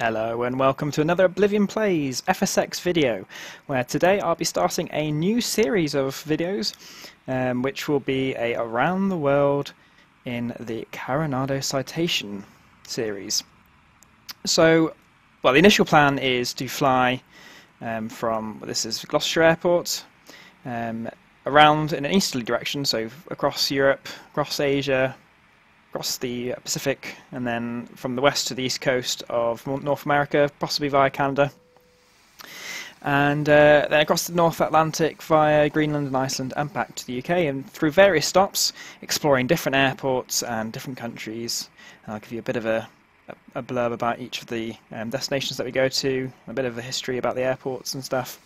Hello and welcome to another Oblivion Plays FSX video, where today I'll be starting a new series of videos which will be a Around the World in the Carenado Citation series. So, well, the initial plan is to fly this is Gloucestershire Airport, around in an easterly direction, so across Europe, across Asia, across the Pacific, and then from the west to the east coast of North America, possibly via Canada, and then across the North Atlantic via Greenland and Iceland and back to the UK, and through various stops, exploring different airports and different countries. And I'll give you a bit of a blurb about each of the destinations that we go to, a bit of a history about the airports and stuff.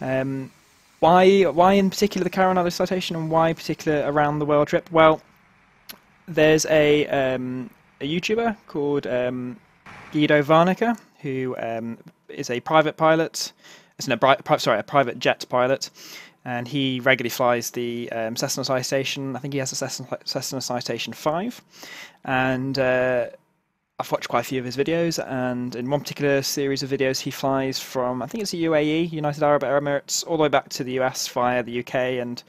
Why in particular the Carenado Citation, and why particular around the world trip? Well, there's a YouTuber called Guido Varnica, who is a private pilot. A private jet pilot, and he regularly flies the Cessna Citation. I think he has a Cessna Citation 5, and I've watched quite a few of his videos. And in one particular series of videos, he flies from, I think it's the UAE, United Arab Emirates, all the way back to the US via the UK and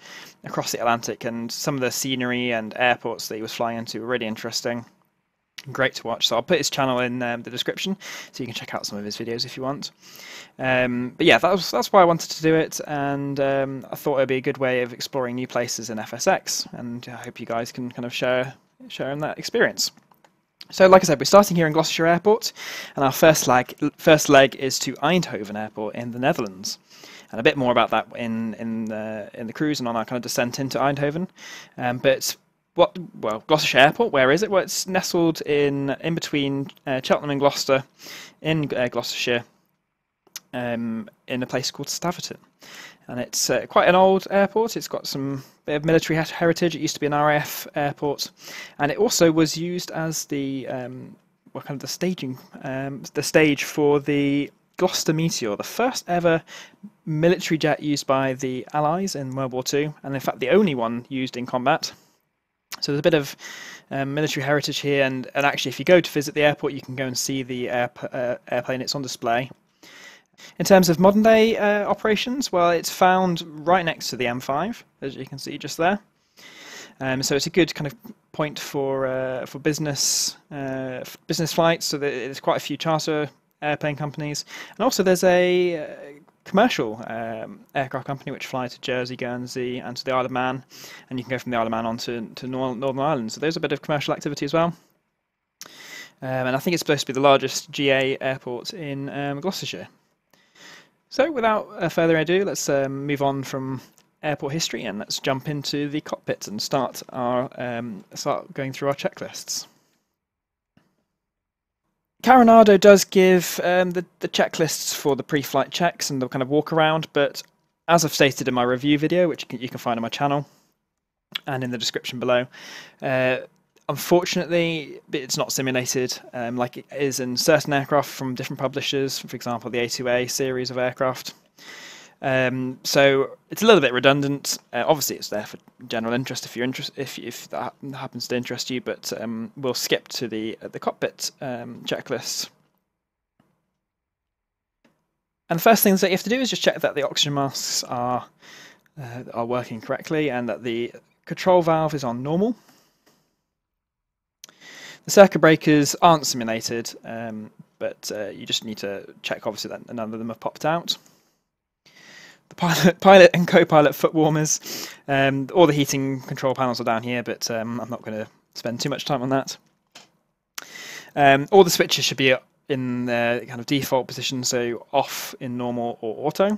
across the Atlantic. And some of the scenery and airports that he was flying into were really interesting. Great to watch. So I'll put his channel in the description, so you can check out some of his videos if you want. But yeah, that's why I wanted to do it, and I thought it'd be a good way of exploring new places in FSX, and I hope you guys can kind of share in that experience. So, like I said, we're starting here in Gloucestershire Airport, and our first leg is to Eindhoven Airport in the Netherlands, and a bit more about that in the cruise and on our kind of descent into Eindhoven. Gloucestershire Airport, where is it? Well, it's nestled in between Cheltenham and Gloucester, in Gloucestershire, in a place called Staverton. And it's quite an old airport. It's got some bit of military heritage. It used to be an RAF airport, and it also was used as the stage for the Gloucester Meteor, the first ever military jet used by the Allies in World War II, and in fact the only one used in combat. So there's a bit of military heritage here, and actually if you go to visit the airport, you can go and see the airplane. It's on display. In terms of modern day operations, well, it's found right next to the M5, as you can see just there. So it's a good kind of point for business flights. So there's quite a few charter airplane companies, and also there's a commercial aircraft company which fly to Jersey, Guernsey, and to the Isle of Man, and you can go from the Isle of Man on to Northern Ireland. So there's a bit of commercial activity as well. And I think it's supposed to be the largest GA airport in Gloucestershire. So without further ado, let's move on from airport history, and let's jump into the cockpit and start going through our checklists. Carenado does give the checklists for the pre-flight checks and the kind of walk around, but as I've stated in my review video, which you can find on my channel and in the description below, unfortunately it's not simulated like it is in certain aircraft from different publishers, for example the A2A series of aircraft. So it's a little bit redundant. Obviously it's there for general interest if you're if that happens to interest you, but we'll skip to the cockpit checklist. And the first things that you have to do is just check that the oxygen masks are working correctly, and that the control valve is on normal. The circuit breakers aren't simulated, but you just need to check obviously that none of them have popped out. The pilot and co-pilot foot warmers, all the heating control panels are down here, but I'm not going to spend too much time on that. All the switches should be in their kind of default position, so off in normal or auto.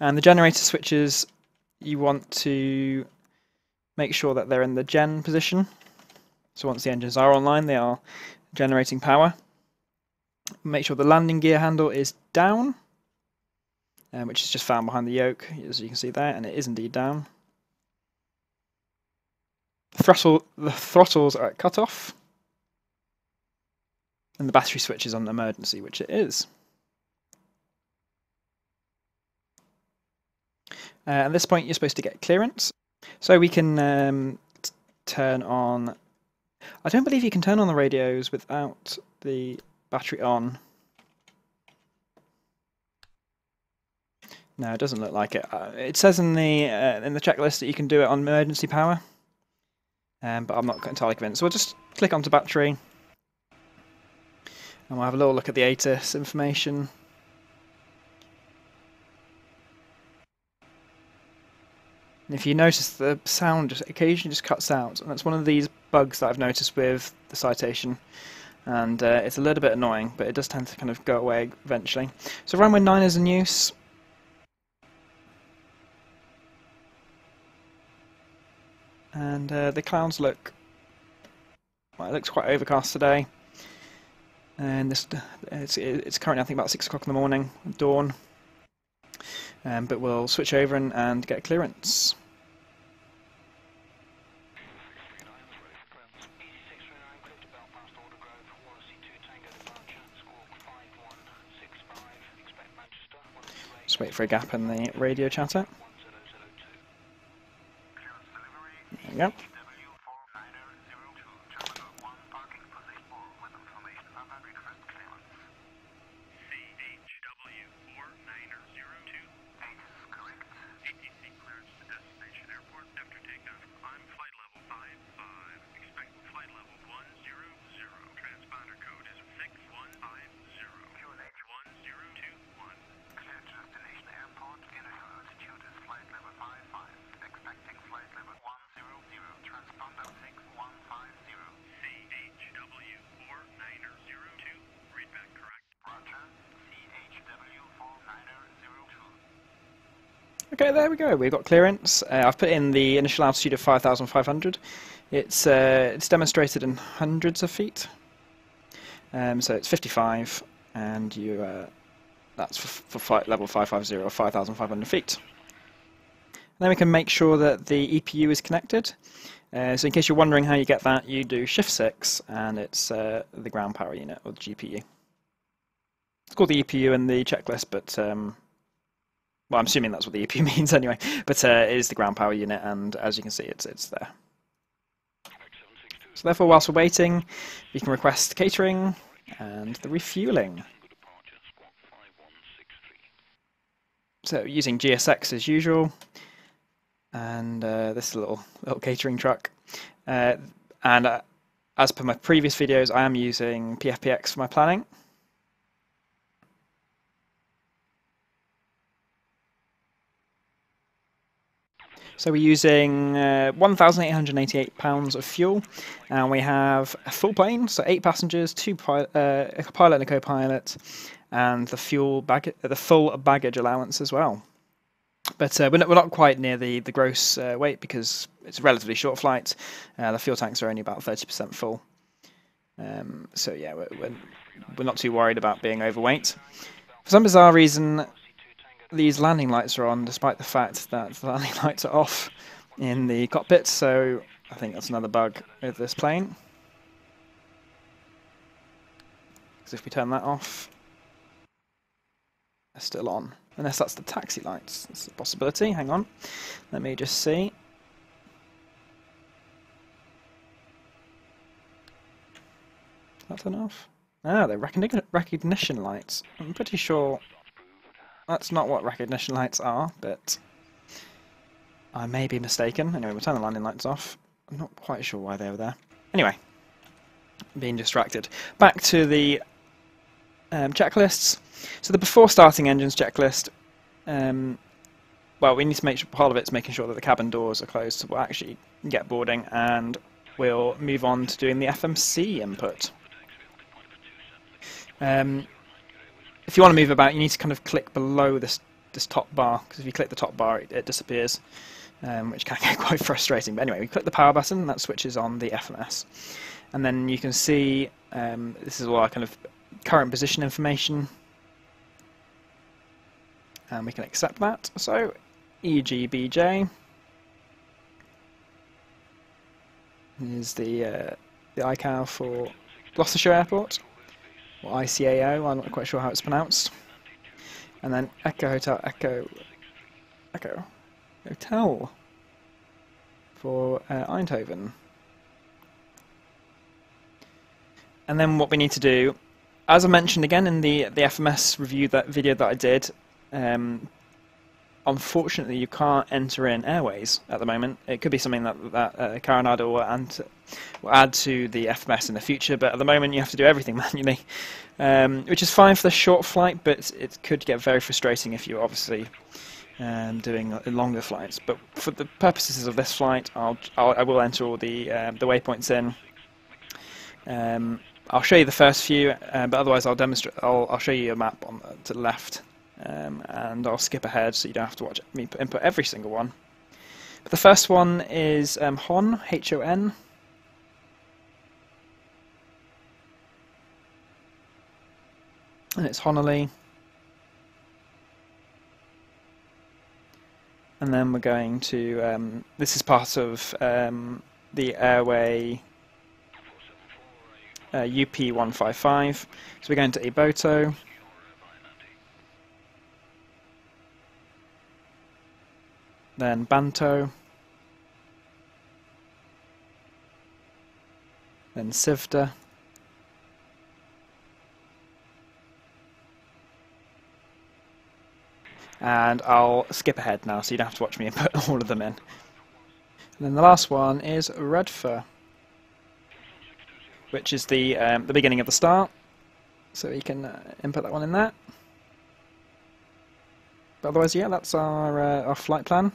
And the generator switches, you want to make sure that they're in the gen position. So once the engines are online, they are generating power. Make sure the landing gear handle is down, which is just found behind the yoke, as you can see there, and it is indeed down. The throttles are at cut-off, and the battery switch is on emergency, which it is. At this point, you're supposed to get clearance, so we can turn on. I don't believe you can turn on the radios without the battery on. No, it doesn't look like it. It says in the checklist that you can do it on emergency power, but I'm not entirely convinced. So we'll just click onto battery, and we'll have a little look at the ATIS information. And if you notice, the sound just occasionally just cuts out, and that's one of these bugs that I've noticed with the Citation. And it's a little bit annoying, but it does tend to kind of go away eventually. So runway 9 is in use. And the clouds look, well, it looks quite overcast today. And it's currently, I think, about 6 o'clock in the morning, dawn. But we'll switch over and get clearance. Just wait for a gap in the radio chatter. There we go. Okay, there we go. We've got clearance. I've put in the initial altitude of 5,500. It's demonstrated in hundreds of feet. So it's 55, and that's for flight level 550, 5,500 feet. And then we can make sure that the EPU is connected. So in case you're wondering how you get that, you do Shift 6, and it's the ground power unit, or the GPU. It's called the EPU in the checklist, but well, I'm assuming that's what the EPU means anyway. But it is the ground power unit, and as you can see, it's there. So therefore, whilst we're waiting, we can request catering and the refueling. So using GSX as usual, and this little catering truck. And as per my previous videos, I am using PFPX for my planning. So we're using 1,888 pounds of fuel, and we have a full plane, so 8 passengers, a pilot and a co-pilot, and the full baggage allowance as well. But we're not quite near the gross weight because it's a relatively short flight. The fuel tanks are only about 30% full. So yeah, we're not too worried about being overweight. For some bizarre reason, these landing lights are on, despite the fact that the landing lights are off in the cockpit, so I think that's another bug with this plane. Because if we turn that off, they're still on. Unless that's the taxi lights. That's a possibility. Hang on. Let me just see. That turn off? Ah, they're recognition lights. I'm pretty sure that's not what recognition lights are, but I may be mistaken. Anyway, we'll turn the landing lights off. I'm not quite sure why they were there. Anyway, being distracted. Back to the checklists. So the before starting engines checklist, well, we need to make sure part of it's making sure that the cabin doors are closed, so we'll actually get boarding, and we'll move on to doing the FMC input. If you want to move about, you need to kind of click below this top bar, because if you click the top bar, it disappears, which can get quite frustrating. But anyway, we click the power button, and that switches on the FMS. And then you can see, this is all our kind of current position information, and we can accept that. So, EGBJ is the ICAO for Gloucestershire Airport, or ICAO, I'm not quite sure how it's pronounced. And then Echo Hotel, Echo Hotel for Eindhoven. And then what we need to do as I mentioned again in the FMS review video that I did, unfortunately you can't enter in airways at the moment. It could be something that Carenado will add to the FMS in the future, but at the moment you have to do everything manually, which is fine for the short flight, but it could get very frustrating if you're obviously doing longer flights. But for the purposes of this flight, I will enter all the waypoints in. I'll show you the first few, but otherwise I'll show you a map to the left, and I'll skip ahead so you don't have to watch me input every single one. But the first one is HON, H-O-N. And it's Honolulu. And then we're going to, this is part of the airway UP155. So we're going to Iboto. Then Banto. Then Sivda. And I'll skip ahead now so you don't have to watch me put all of them in. And then the last one is Redfur, which is the beginning of the start, so you can input that one in there. But otherwise, yeah, that's our flight plan.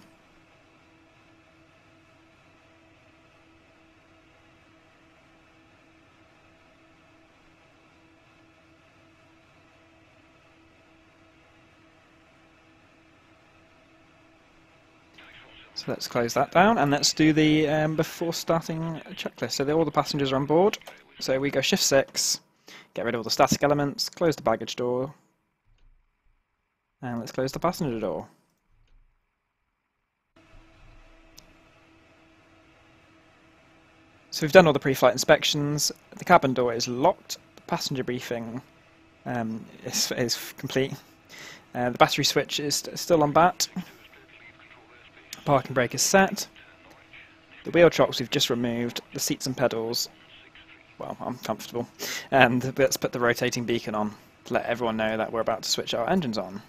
So let's close that down and let's do the before starting checklist. So all the passengers are on board. So we go Shift 6, get rid of all the static elements, close the baggage door, and let's close the passenger door. So we've done all the pre-flight inspections. The cabin door is locked. The passenger briefing is complete. The battery switch is still on BAT. Parking brake is set. The wheel chocks we've just removed. The seats and pedals, well, I'm comfortable. And let's put the rotating beacon on to let everyone know that we're about to switch our engines on.